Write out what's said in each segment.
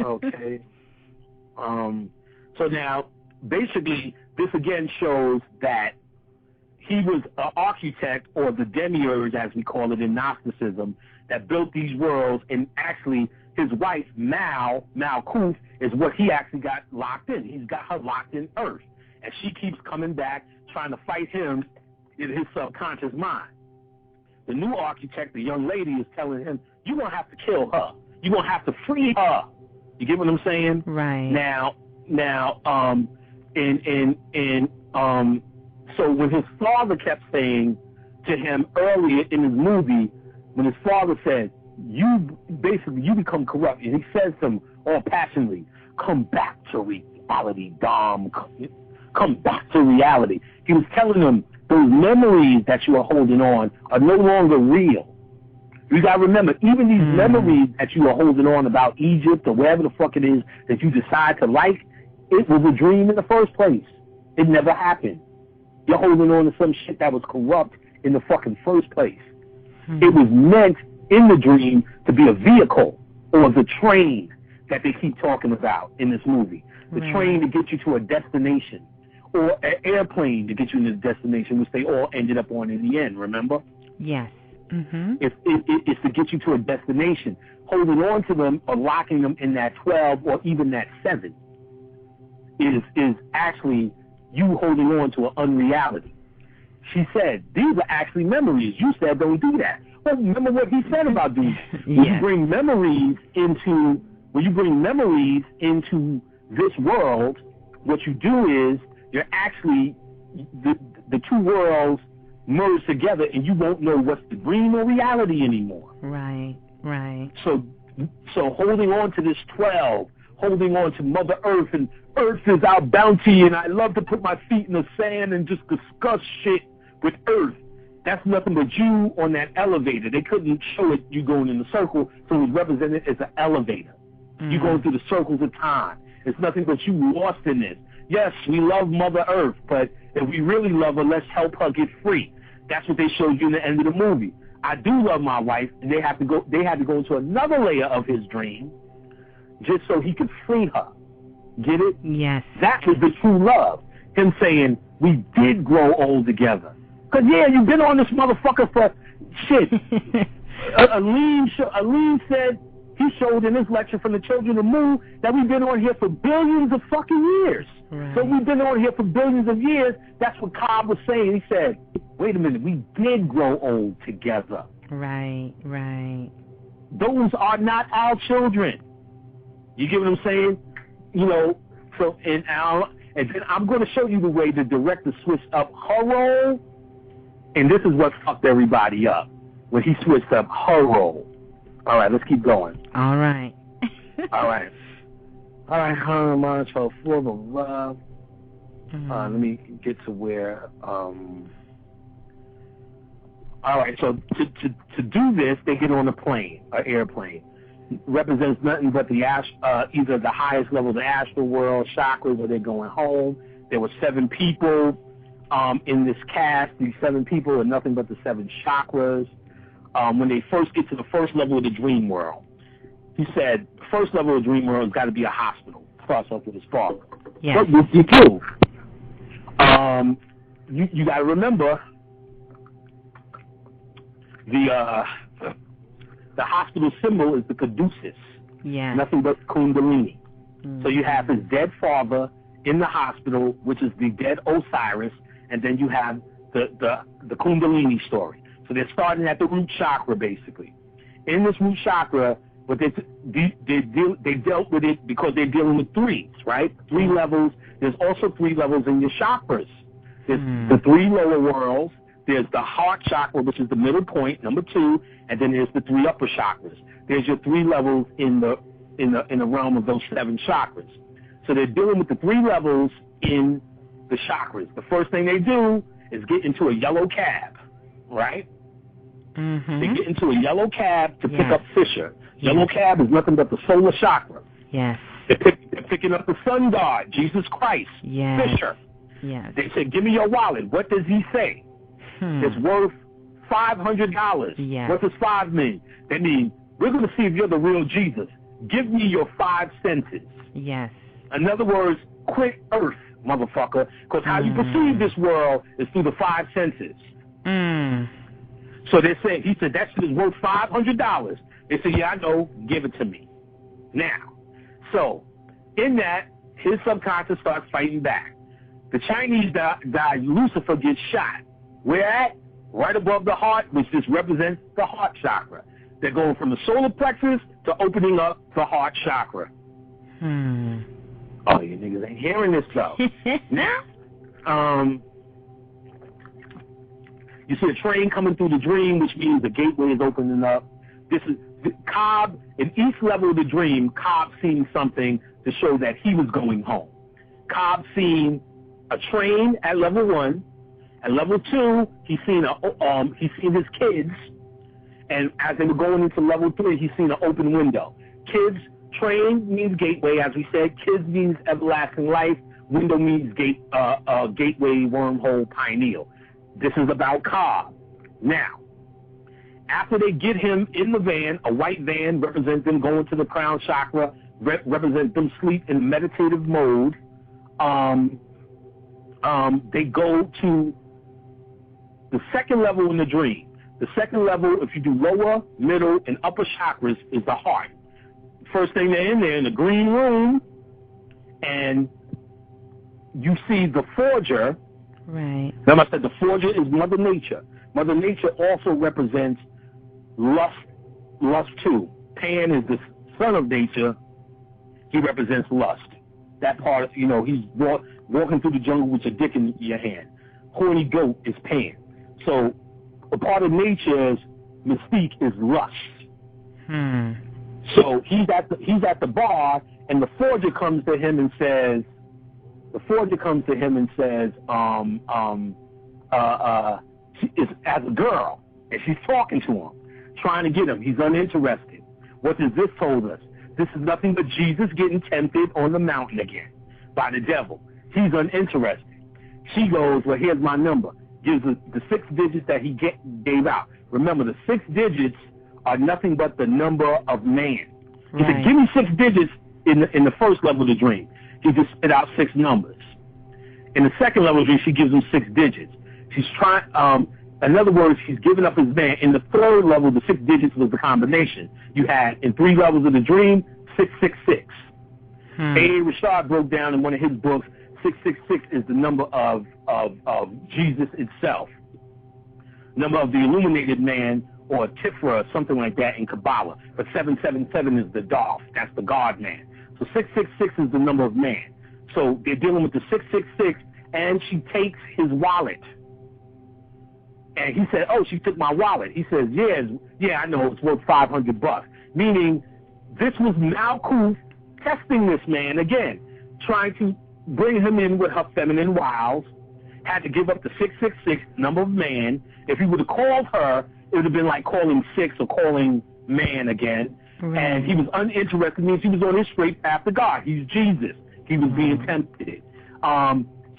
Okay. So now, basically, this again shows that he was an architect, or the demiurge, as we call it in Gnosticism, that built these worlds, and actually his wife, Malkuth, is what he actually got locked in. He's got her locked in Earth, and she keeps coming back, trying to fight him in his subconscious mind. The new architect, the young lady, is telling him, you're going to have to kill her. You're going to have to free her. You get what I'm saying? Right. So when his father kept saying to him earlier in his movie, when his father said, you become corrupt, and he says to him all passionately, come back to reality, Dom. Come back to reality. He was telling him, those memories that you are holding on are no longer real. You got to remember, even these memories that you are holding on about Egypt or wherever the fuck it is that you decide to like, it was a dream in the first place. It never happened. You're holding on to some shit that was corrupt in the fucking first place. It was meant in the dream to be a vehicle, or the train that they keep talking about in this movie. The train to get you to a destination, or an airplane to get you to the destination, which they all ended up on in the end, remember? Yes. Mm-hmm. It's to get you to a destination. Holding on to them or locking them in that 12 or even that 7 is actually you holding on to an unreality. She said, these are actually memories. You said don't do that. Well, remember what he said about doing that. When you bring memories into this world, what you do is you're actually the two worlds merge together, and you won't know what's the dream or reality anymore. Right. So holding on to this 12, holding on to Mother Earth, and Earth is our bounty, and I love to put my feet in the sand and just discuss shit with Earth. That's nothing but you on that elevator. They couldn't show it you going in the circle, so it was represented as an elevator. You going through the circles of time. It's nothing but you lost in this. Yes, we love Mother Earth, but if we really love her, let's help her get free. That's what they showed you in the end of the movie. I do love my wife, and they had to go into another layer of his dream just so he could free her. Get it? Yes. That was the true love. Him saying, we did grow old together. Because, you've been on this motherfucker for shit. Aline said, he showed in his lecture from the Children of the Moon that we've been on here for billions of fucking years. Right. So we've been on here for billions of years. That's what Cobb was saying. He said, wait a minute, we did grow old together. Right. Those are not our children. You get what I'm saying? So and then I'm going to show you the way the director switched up her role, and this is what fucked everybody up, when he switched up her role. All right, let's keep going. All right. All right, so for the love. Let me get to where. All right, so to do this, they get on a plane, an airplane. Represents nothing but the either the highest level of the astral world, chakras, or they're going home. There were 7 people in this cast. These 7 people are nothing but the 7 chakras. When they first get to the first level of the dream world, he said, the first level of the dream world has got to be a hospital. Starts off with his father. Yes. But you do. You got to remember the hospital symbol is the caduceus. Yeah. Nothing but kundalini. So you have his dead father in the hospital, which is the dead Osiris, and then you have the kundalini story. So they're starting at the root chakra, basically. In this root chakra, but they dealt with it because they're dealing with 3s, right? 3 levels. There's also 3 levels in your chakras. There's the 3 lower worlds. There's the heart chakra, which is the middle point, number 2, and then there's the 3 upper chakras. There's your 3 levels in the realm of those 7 chakras. So they're dealing with the 3 levels in the chakras. The first thing they do is get into a yellow cab, right? They get into a yellow cab to pick up Fisher. Yellow cab is nothing but the solar chakra. Yes. They're picking up the sun god, Jesus Christ, Fisher. Yes. They said, give me your wallet. What does he say? It's worth $500. Yes. What does 5 mean? That means we're going to see if you're the real Jesus. give me your 5 senses. Yes. In other words, quit Earth, motherfucker, because how you perceive this world is through the 5 senses. So he said, that shit is worth $500. They said, yeah, I know, give it to me. Now, so, in that, his subconscious starts fighting back. The Chinese guy, Lucifer, gets shot. Where at? Right above the heart, which just represents the heart chakra. They're going from the solar plexus to opening up the heart chakra. Oh, you niggas ain't hearing this, though. Now, you see a train coming through the dream, which means the gateway is opening up. This is Cobb, in each level of the dream, Cobb seen something to show that he was going home. Cobb seen a train at level 1. At level 2, he seen his kids, and as they were going into level 3, he seen an open window. Kids, train means gateway, as we said. Kids means everlasting life. Window means gateway, wormhole, pineal. This is about Cobb. Now, after they get him in the van, a white van represents them going to the crown chakra, represents them sleep in meditative mode. They go to the second level in the dream. The second level, if you do lower, middle, and upper chakras, is the heart. First thing they're in the green room, and you see the forger. Right. Remember I said the forger is Mother Nature. Mother Nature also represents lust too. Pan is the son of nature. He represents lust. That part, he's walking through the jungle with your dick in your hand. Horny goat is Pan. So a part of nature's mystique is lust. So he's at the bar, and the forger comes to him and says, she is as a girl, and she's talking to him, trying to get him. He's uninterested. What does this told us? This is nothing but Jesus getting tempted on the mountain again by the devil. He's uninterested. She goes, well, here's my number. Gives the 6 digits that he gave out. Remember, the 6 digits are nothing but the number of man. He said, give me 6 digits in the first level of the dream. He just spit out 6 numbers. In the second level of the dream, she gives him 6 digits. She's trying, in other words, he's giving up his man. In the third level, the 6 digits was the combination. You had, in 3 levels of the dream, 666. A. Rashad broke down in one of his books, 666 is the number of Jesus itself. Number of the illuminated man, or Tifra, something like that in Kabbalah. But 777 is the Darth. That's the God man. So 666 is the number of man. So they're dealing with the 666, and she takes his wallet. And he said, oh, she took my wallet. He says, yeah, I know, it's worth $500. Meaning, this was Malkuth testing this man again, trying to bring him in with her feminine wiles, had to give up the 666, number of man. If he would have called her, it would have been like calling 6 or calling man again. And he was uninterested, means he was on his straight path to God. He's Jesus. He was being tempted.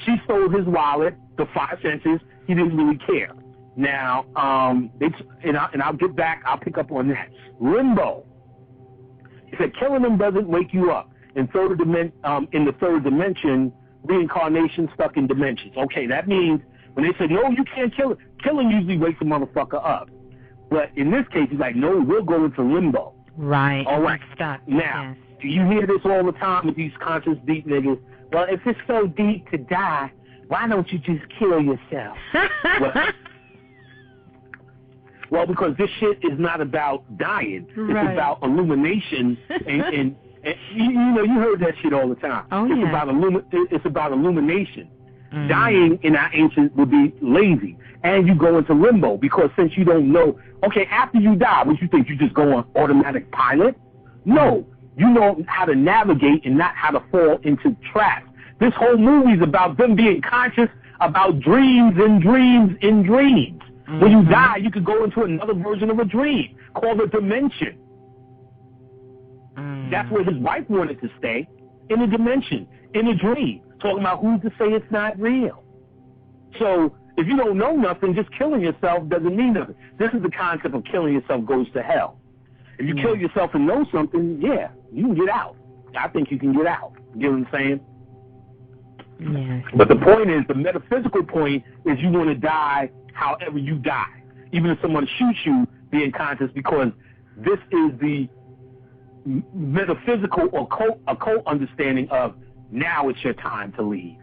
She stole his wallet, the 5 senses. He didn't really care. Now, and I'll get back. I'll pick up on that. Limbo. He said killing them doesn't wake you up. In the third dimension, reincarnation stuck in dimensions. Okay, that means when they say, no, you can't kill it, killing usually wakes a motherfucker up. But in this case, he's like, no, we'll go into limbo. Right. All right. Stuck. Now, do you hear this all the time with these conscious deep niggas? Well, if it's so deep to die, why don't you just kill yourself? Well, because this shit is not about dying. It's about illumination, and you heard that shit all the time. Oh, it's about illumination. Dying in our ancient would be lazy, and you go into limbo because since you don't know. Okay, after you die, what you think? You just go on automatic pilot? No, you know how to navigate and not how to fall into traps. This whole movie is about them being conscious about dreams and dreams and dreams. When you die, you could go into another version of a dream called a dimension. That's where his wife wanted to stay, in a dimension, in a dream, talking about who's to say it's not real. So if you don't know nothing, just killing yourself doesn't mean nothing. This is the concept of killing yourself goes to hell. If you kill yourself and know something, yeah, you can get out. I think you can get out. You get what I'm saying? Yes. But the point is, the metaphysical point is you want to die however you die. Even if someone shoots you, being conscious, because this is the metaphysical or occult understanding of now it's your time to leave.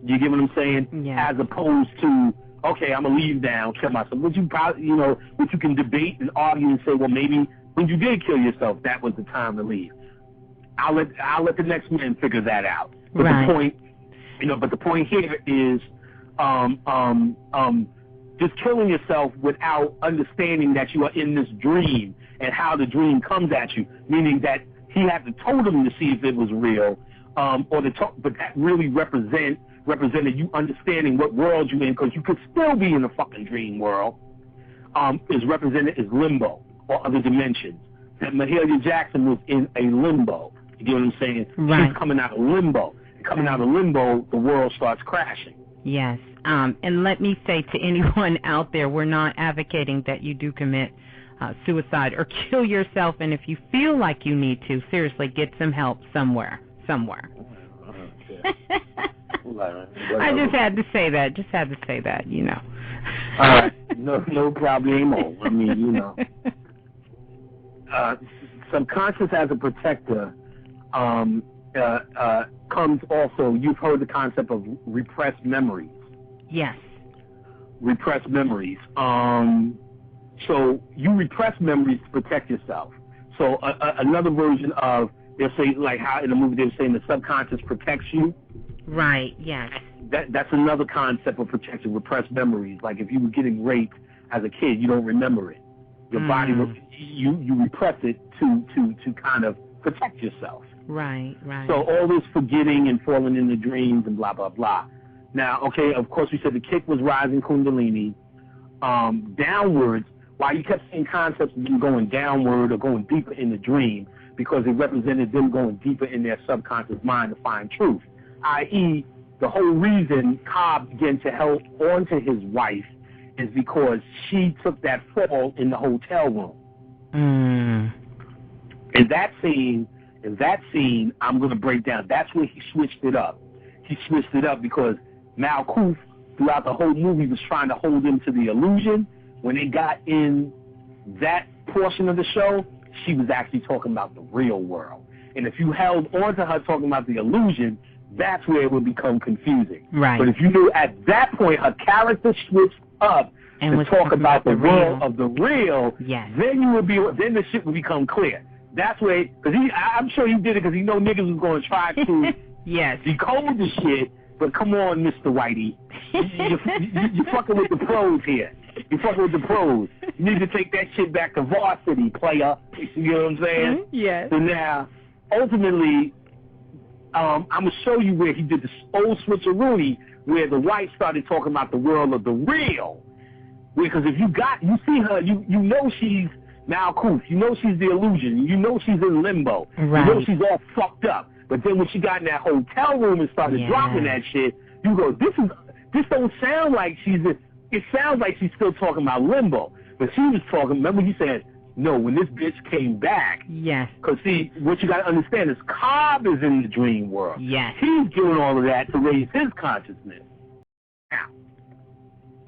You get what I'm saying? Yeah. As opposed to, okay, I'm going to leave now, kill myself. Which you probably, which you can debate and argue and say, well, maybe when you did kill yourself, that was the time to leave. I'll let the next man figure that out. But the point, but the point here is, just killing yourself without understanding that you are in this dream and how the dream comes at you, meaning that he had to told him to see if it was real, but that really represented you understanding what world you're in, because you could still be in a fucking dream world, is represented as limbo or other dimensions. That Mahalia Jackson was in a limbo. You get what I'm saying? Right. She's coming out of limbo. Coming out of limbo, the world starts crashing. Yes. And let me say to anyone out there, we're not advocating that you do commit suicide or kill yourself. And if you feel like you need to, seriously, get some help somewhere. I just had to say that. All right. No problemo. I mean, subconscious as a protector comes also, you've heard the concept of repressed memories. Yes. Repressed memories. So you repress memories to protect yourself. So another version of, they'll say, like how in the movie they were saying the subconscious protects you. Right, yes. That's another concept of protection, repressed memories. Like if you were getting raped as a kid, you don't remember it. Your body, you repress it to kind of protect yourself. Right. So all this forgetting and falling into dreams and blah, blah, blah. Now, okay, of course we said the kick was rising Kundalini. Downwards, why you kept seeing concepts of them going downward or going deeper in the dream, because it represented them going deeper in their subconscious mind to find truth. I.e., the whole reason Cobb began to hold on to his wife is because she took that fall in the hotel room. In that scene, I'm going to break down. That's where he switched it up. He switched it up because Malkuth, throughout the whole movie, was trying to hold him to the illusion. When they got in that portion of the show, she was actually talking about the real world. And if you held on to her talking about the illusion, that's where it would become confusing. Right. But if you knew at that point her character switched up and to talk about the world of the real, yes, then the shit would become clear. That's where, because I'm sure he did it because he know niggas was going to try to yes, decode the shit. But come on, Mr. Whitey, you fucking with the pros here. You fucking with the pros. You need to take that shit back to varsity, player. You know what I'm saying? Yes. So now, ultimately, I'm gonna show you where he did the old switcheroonie, where the white started talking about the world of the real. Because if you see her, you know she's Malkuth. You know she's the illusion. You know she's in limbo. Right. You know she's all fucked up. But then when she got in that hotel room and started dropping that shit, you go, this don't sound like it sounds like she's still talking about limbo. But she was talking, remember he said, no, when this bitch came back. Yes. Because see, what you got to understand is Cobb is in the dream world. Yes. He's doing all of that to raise his consciousness. Now,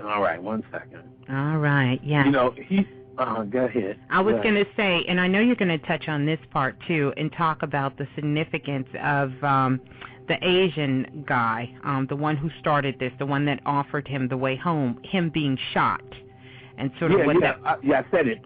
all right, 1 second. All right, yeah. Go ahead. I was going to say, and I know you're going to touch on this part too, and talk about the significance of the Asian guy, the one who started this, the one that offered him the way home, him being shot, and sort of I said it.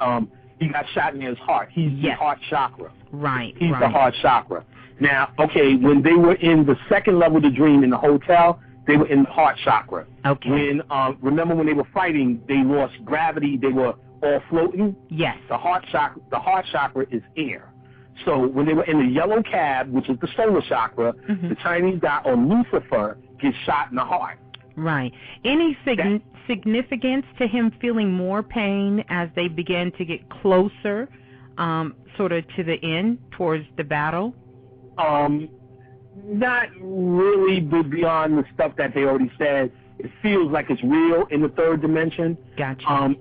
He got shot in his heart. He's the heart chakra. Right. He's the heart chakra. Now, okay, when they were in the second level of the dream in the hotel, they were in the heart chakra. Okay. When remember when they were fighting, they lost gravity. They were all floating. Yes. The heart chakra is air. So when they were in the yellow cab, which is the solar chakra, the Chinese guy, or Lucifer, gets shot in the heart. Right. Any significance to him feeling more pain as they began to get closer, sort of to the end, towards the battle? Not really, but beyond the stuff that they already said. It feels like it's real in the third dimension. Gotcha.